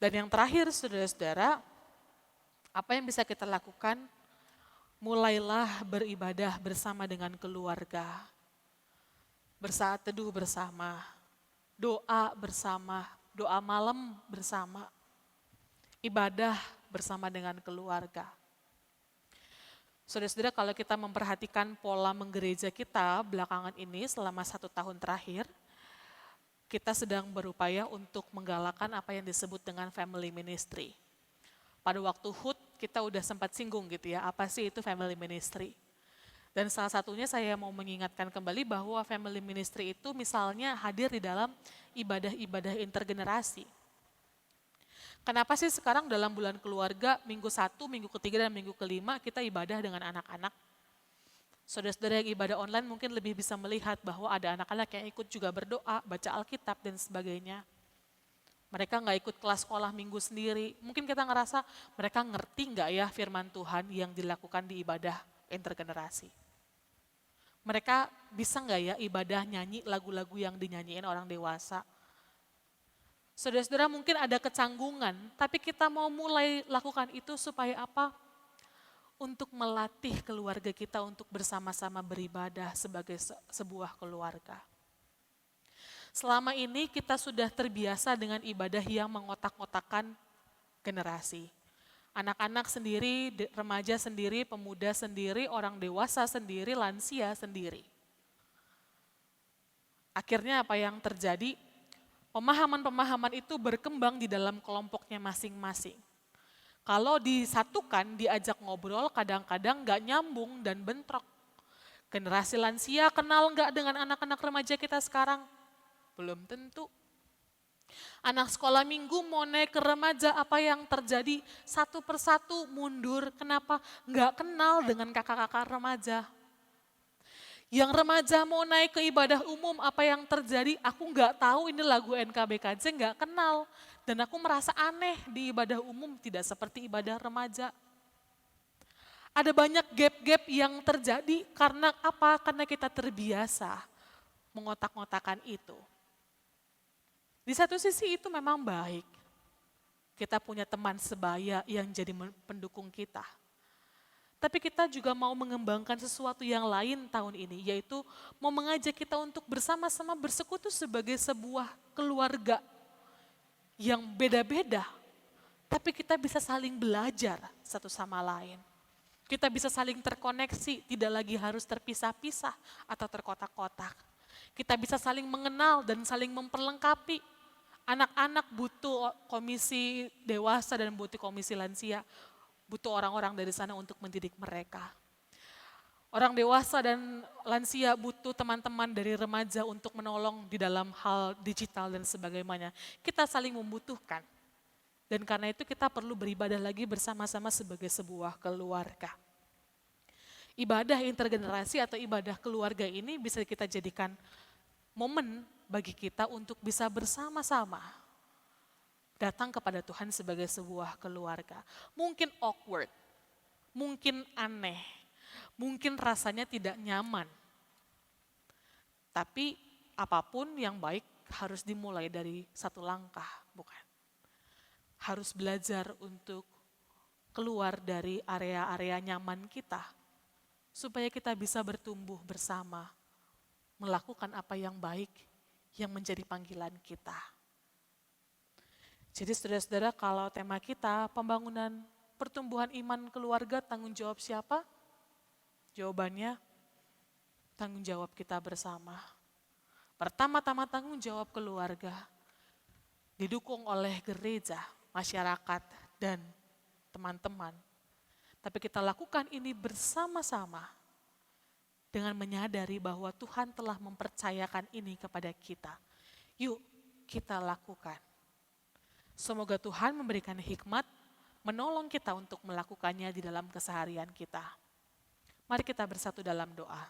Dan yang terakhir, saudara-saudara, apa yang bisa kita lakukan? Mulailah beribadah bersama dengan keluarga. Bersaat teduh bersama, doa bersama, doa malam bersama, ibadah bersama dengan keluarga. Saudara-saudara, kalau kita memperhatikan pola menggereja kita belakangan ini selama 1 tahun terakhir, kita sedang berupaya untuk menggalakkan apa yang disebut dengan family ministry. Pada waktu HUT kita udah sempat singgung gitu ya, apa sih itu family ministry? Dan salah satunya saya mau mengingatkan kembali bahwa family ministry itu misalnya hadir di dalam ibadah-ibadah intergenerasi. Kenapa sih sekarang dalam bulan keluarga, minggu 1, minggu ketiga, dan minggu kelima kita ibadah dengan anak-anak? Saudara-saudara yang ibadah online mungkin lebih bisa melihat bahwa ada anak-anak yang ikut juga berdoa, baca Alkitab dan sebagainya. Mereka nggak ikut kelas sekolah minggu sendiri. Mungkin kita ngerasa mereka ngerti nggak ya firman Tuhan yang dilakukan di ibadah intergenerasi. Mereka bisa nggak ya ibadah nyanyi lagu-lagu yang dinyanyiin orang dewasa. Saudara-saudara mungkin ada kecanggungan, tapi kita mau mulai lakukan itu supaya apa? Untuk melatih keluarga kita untuk bersama-sama beribadah sebagai sebuah keluarga. Selama ini kita sudah terbiasa dengan ibadah yang mengotak-otakan generasi. Anak-anak sendiri, remaja sendiri, pemuda sendiri, orang dewasa sendiri, lansia sendiri. Akhirnya apa yang terjadi? Pemahaman-pemahaman itu berkembang di dalam kelompoknya masing-masing. Kalau disatukan, diajak ngobrol, kadang-kadang gak nyambung dan bentrok. Generasi lansia kenal gak dengan anak-anak remaja kita sekarang? Belum tentu. Anak sekolah minggu mau naik ke remaja, apa yang terjadi? Satu persatu mundur, kenapa? Gak kenal dengan kakak-kakak remaja. Yang remaja mau naik ke ibadah umum, apa yang terjadi? Aku nggak tahu ini lagu NKBKJ, nggak kenal. Dan aku merasa aneh di ibadah umum, tidak seperti ibadah remaja. Ada banyak gap-gap yang terjadi karena apa? Karena kita terbiasa mengotak-ngotakan itu. Di satu sisi itu memang baik. Kita punya teman sebaya yang jadi pendukung kita. Tapi kita juga mau mengembangkan sesuatu yang lain tahun ini, yaitu mau mengajak kita untuk bersama-sama bersekutu sebagai sebuah keluarga yang beda-beda. Tapi kita bisa saling belajar satu sama lain. Kita bisa saling terkoneksi, tidak lagi harus terpisah-pisah atau terkotak-kotak. Kita bisa saling mengenal dan saling memperlengkapi. Anak-anak butuh komisi dewasa dan butuh komisi lansia. Butuh orang-orang dari sana untuk mendidik mereka. Orang dewasa dan lansia butuh teman-teman dari remaja untuk menolong di dalam hal digital dan sebagainya. Kita saling membutuhkan. Dan karena itu kita perlu beribadah lagi bersama-sama sebagai sebuah keluarga. Ibadah intergenerasi atau ibadah keluarga ini bisa kita jadikan momen bagi kita untuk bisa bersama-sama datang kepada Tuhan sebagai sebuah keluarga. Mungkin awkward, mungkin aneh, mungkin rasanya tidak nyaman. Tapi apapun yang baik harus dimulai dari satu langkah, bukan? Harus belajar untuk keluar dari area-area nyaman kita, supaya kita bisa bertumbuh bersama, melakukan apa yang baik, yang menjadi panggilan kita. Jadi saudara-saudara, kalau tema kita pembangunan pertumbuhan iman keluarga, tanggung jawab siapa? Jawabannya, tanggung jawab kita bersama. Pertama-tama tanggung jawab keluarga, didukung oleh gereja, masyarakat, dan teman-teman. Tapi kita lakukan ini bersama-sama dengan menyadari bahwa Tuhan telah mempercayakan ini kepada kita. Yuk kita lakukan. Semoga Tuhan memberikan hikmat, menolong kita untuk melakukannya di dalam keseharian kita. Mari kita bersatu dalam doa.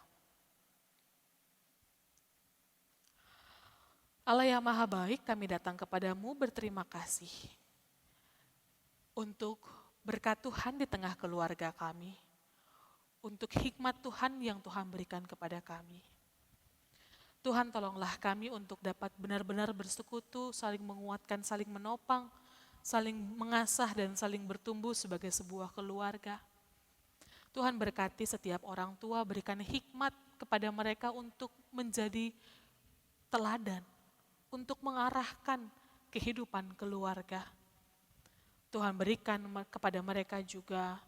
Allah yang Maha Baik, kami datang kepadamu berterima kasih untuk berkat Tuhan di tengah keluarga kami, untuk hikmat Tuhan yang Tuhan berikan kepada kami. Tuhan tolonglah kami untuk dapat benar-benar bersekutu, saling menguatkan, saling menopang, saling mengasah dan saling bertumbuh sebagai sebuah keluarga. Tuhan berkati setiap orang tua, berikan hikmat kepada mereka untuk menjadi teladan, untuk mengarahkan kehidupan keluarga. Tuhan berikan kepada mereka juga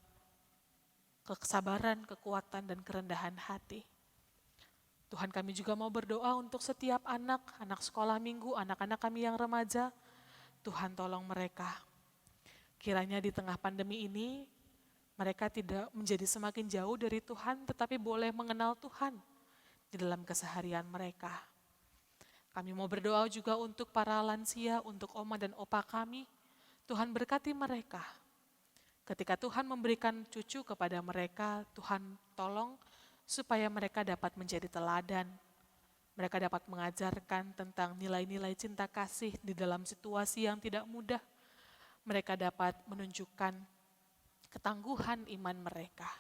kesabaran, kekuatan, dan kerendahan hati. Tuhan, kami juga mau berdoa untuk setiap anak sekolah minggu, anak-anak kami yang remaja. Tuhan tolong mereka. Kiranya di tengah pandemi ini, mereka tidak menjadi semakin jauh dari Tuhan, tetapi boleh mengenal Tuhan di dalam keseharian mereka. Kami mau berdoa juga untuk para lansia, untuk oma dan opa kami. Tuhan berkati mereka. Ketika Tuhan memberikan cucu kepada mereka, Tuhan tolong supaya mereka dapat menjadi teladan. Mereka dapat mengajarkan tentang nilai-nilai cinta kasih di dalam situasi yang tidak mudah. Mereka dapat menunjukkan ketangguhan iman mereka.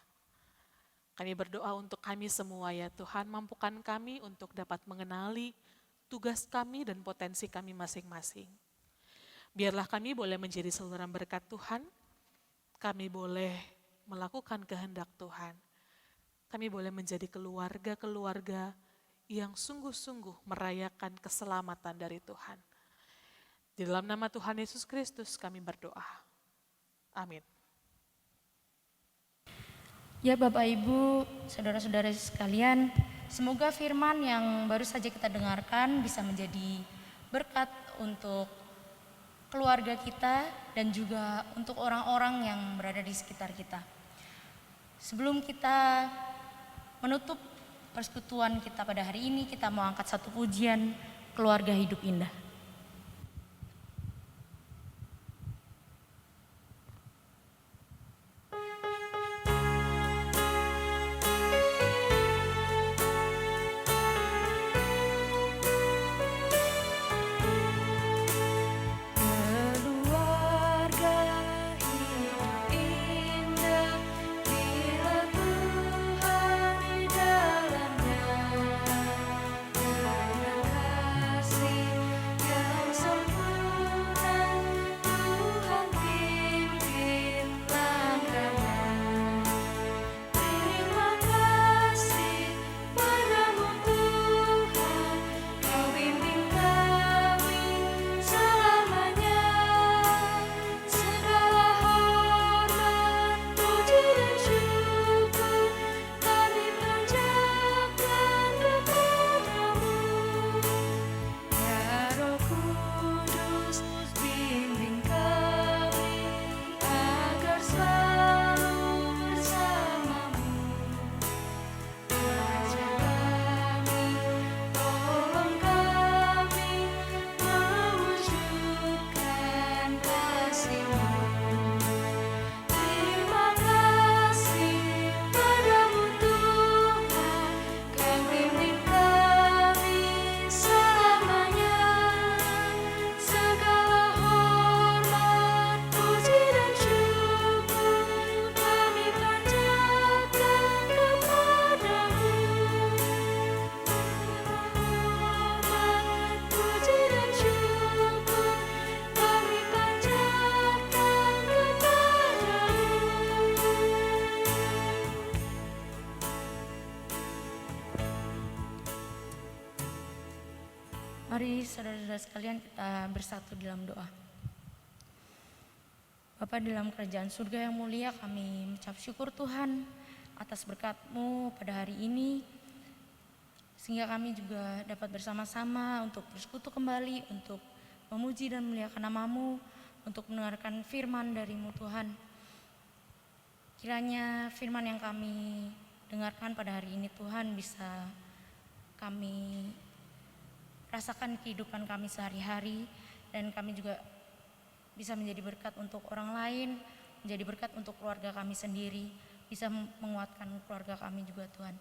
Kami berdoa untuk kami semua ya Tuhan, mampukan kami untuk dapat mengenali tugas kami dan potensi kami masing-masing. Biarlah kami boleh menjadi saluran berkat Tuhan, kami boleh melakukan kehendak Tuhan. Kami boleh menjadi keluarga-keluarga yang sungguh-sungguh merayakan keselamatan dari Tuhan. Di dalam nama Tuhan Yesus Kristus kami berdoa. Amin. Ya Bapak Ibu, saudara-saudara sekalian, semoga firman yang baru saja kita dengarkan bisa menjadi berkat untuk keluarga kita dan juga untuk orang-orang yang berada di sekitar kita. Sebelum kita menutup persekutuan kita pada hari ini, kita mau angkat satu pujian Keluarga Hidup Indah. Keluarga hidup indah bila Mari saudara-saudara sekalian kita bersatu dalam doa. Bapa dalam kerajaan surga yang mulia, kami mengucap syukur Tuhan atas berkat-Mu pada hari ini, sehingga kami juga dapat bersama-sama untuk bersekutu kembali, untuk memuji dan memuliakan nama-Mu, untuk mendengarkan firman dari-Mu Tuhan. Kiranya firman yang kami dengarkan pada hari ini Tuhan bisa kami rasakan kehidupan kami sehari-hari, dan kami juga bisa menjadi berkat untuk orang lain, menjadi berkat untuk keluarga kami sendiri, bisa menguatkan keluarga kami juga Tuhan.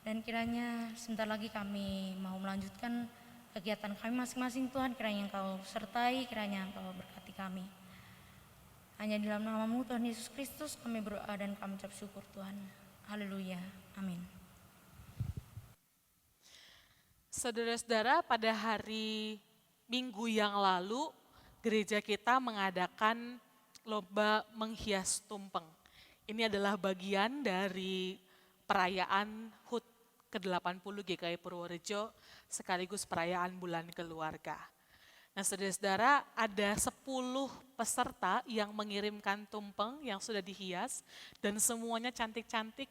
Dan kiranya sebentar lagi kami mau melanjutkan kegiatan kami masing-masing Tuhan, kiranya Engkau sertai, kiranya Engkau berkati kami. Hanya di dalam nama-Mu Tuhan Yesus Kristus kami berdoa dan kami ucap syukur Tuhan. Haleluya, amin. Saudara-saudara, pada hari Minggu yang lalu, gereja kita mengadakan lomba menghias tumpeng. Ini adalah bagian dari perayaan HUT ke-80 GKI Purworejo, sekaligus perayaan Bulan Keluarga. Nah saudara-saudara, ada 10 peserta yang mengirimkan tumpeng yang sudah dihias, dan semuanya cantik-cantik,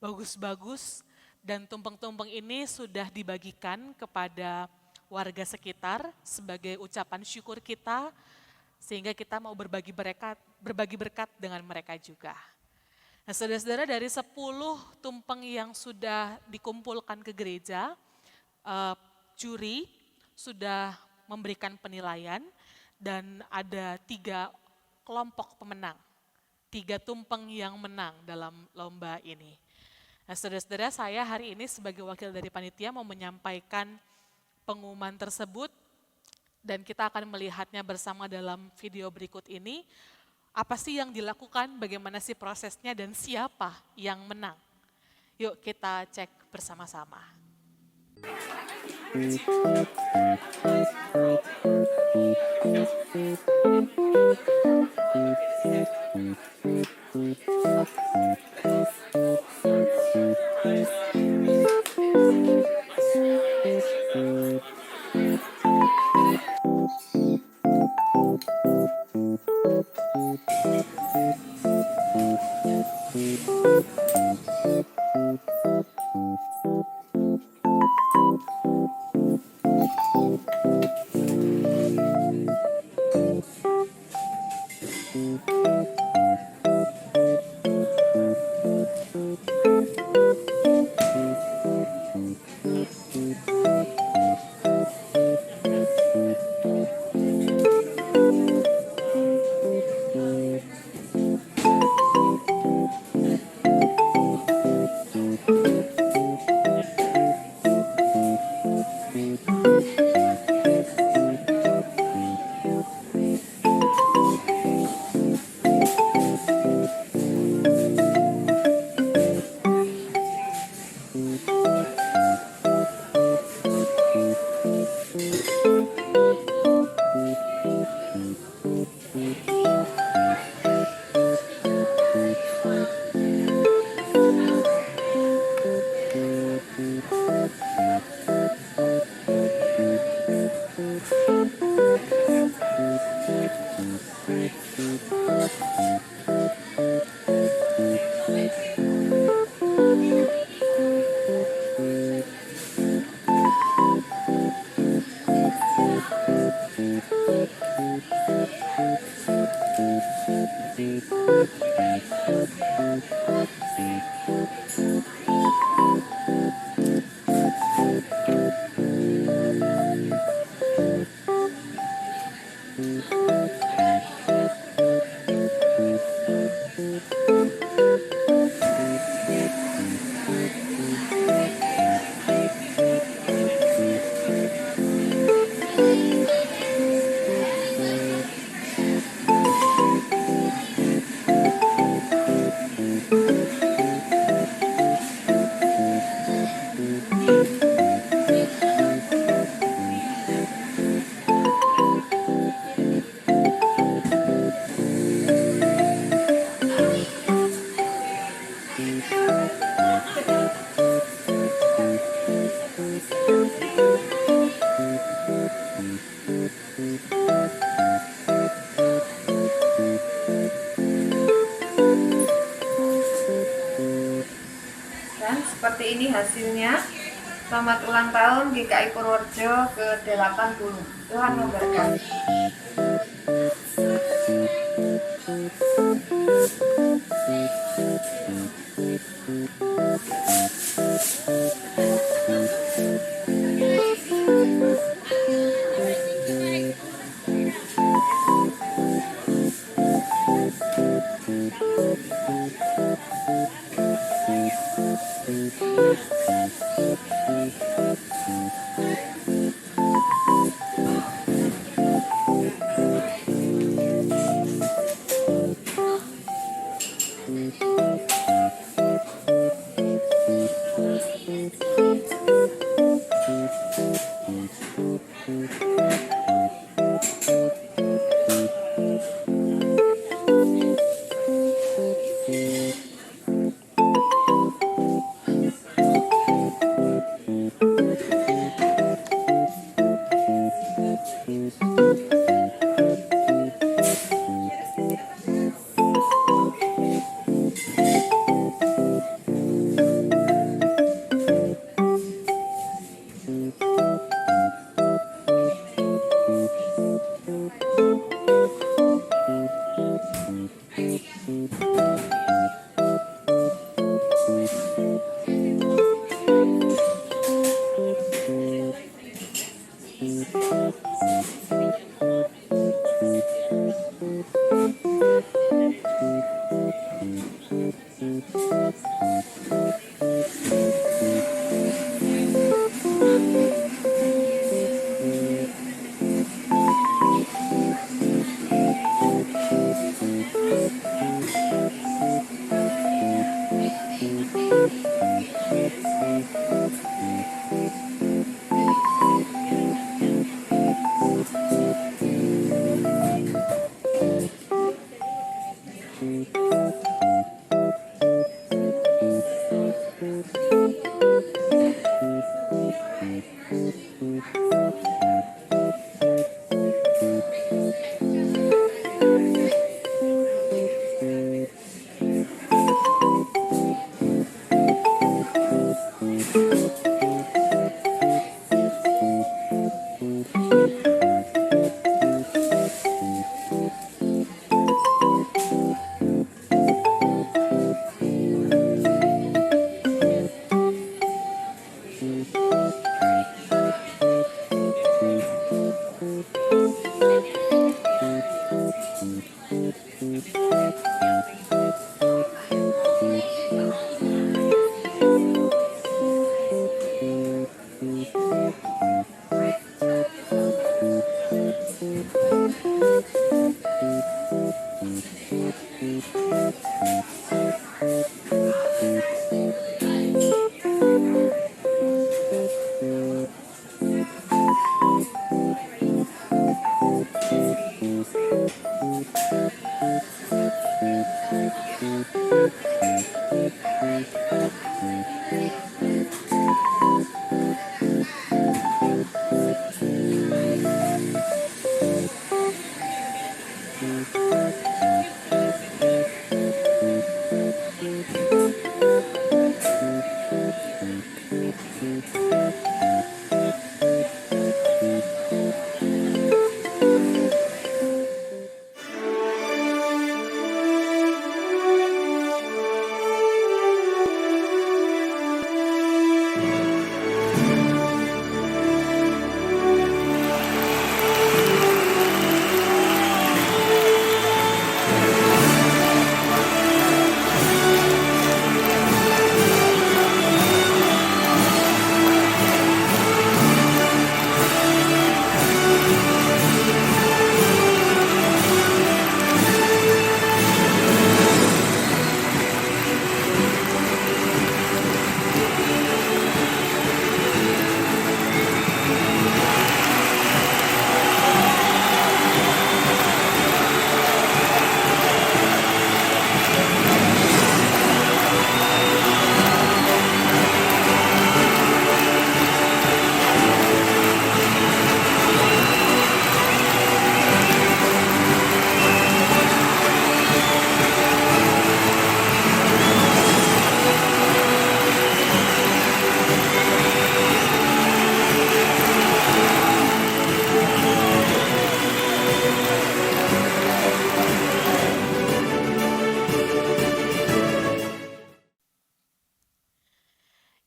bagus-bagus, dan tumpeng-tumpeng ini sudah dibagikan kepada warga sekitar sebagai ucapan syukur kita, sehingga kita mau berbagi berkat dengan mereka juga. Nah saudara-saudara, dari 10 tumpeng yang sudah dikumpulkan ke gereja, juri sudah memberikan penilaian dan ada 3 kelompok pemenang, 3 tumpeng yang menang dalam lomba ini. Nah saudara-saudara, saya hari ini sebagai wakil dari panitia mau menyampaikan pengumuman tersebut, dan kita akan melihatnya bersama dalam video berikut ini. Apa sih yang dilakukan, bagaimana sih prosesnya, dan siapa yang menang? Yuk kita cek bersama-sama. sekalian, seperti ini hasilnya. Selamat ulang tahun GKI Purworejo ke-80. Tuhan memberkati.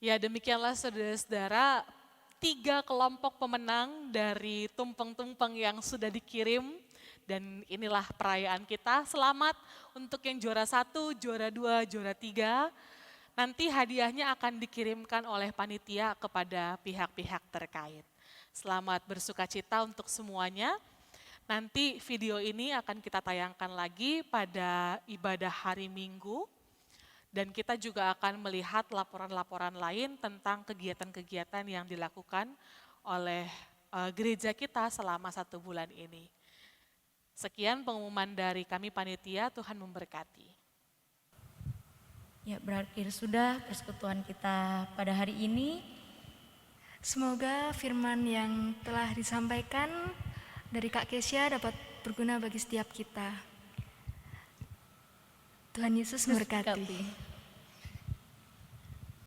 Ya demikianlah saudara-saudara, 3 kelompok pemenang dari tumpeng-tumpeng yang sudah dikirim. Dan inilah perayaan kita. Selamat untuk yang juara 1, juara 2, juara 3. Nanti hadiahnya akan dikirimkan oleh panitia kepada pihak-pihak terkait. Selamat bersukacita untuk semuanya. Nanti video ini akan kita tayangkan lagi pada ibadah hari Minggu. Dan kita juga akan melihat laporan-laporan lain tentang kegiatan-kegiatan yang dilakukan oleh gereja kita selama 1 bulan ini. Sekian pengumuman dari kami panitia, Tuhan memberkati. Ya, berakhir sudah persekutuan kita pada hari ini. Semoga firman yang telah disampaikan dari Kak Kesya dapat berguna bagi setiap kita. Tuhan Yesus memberkati.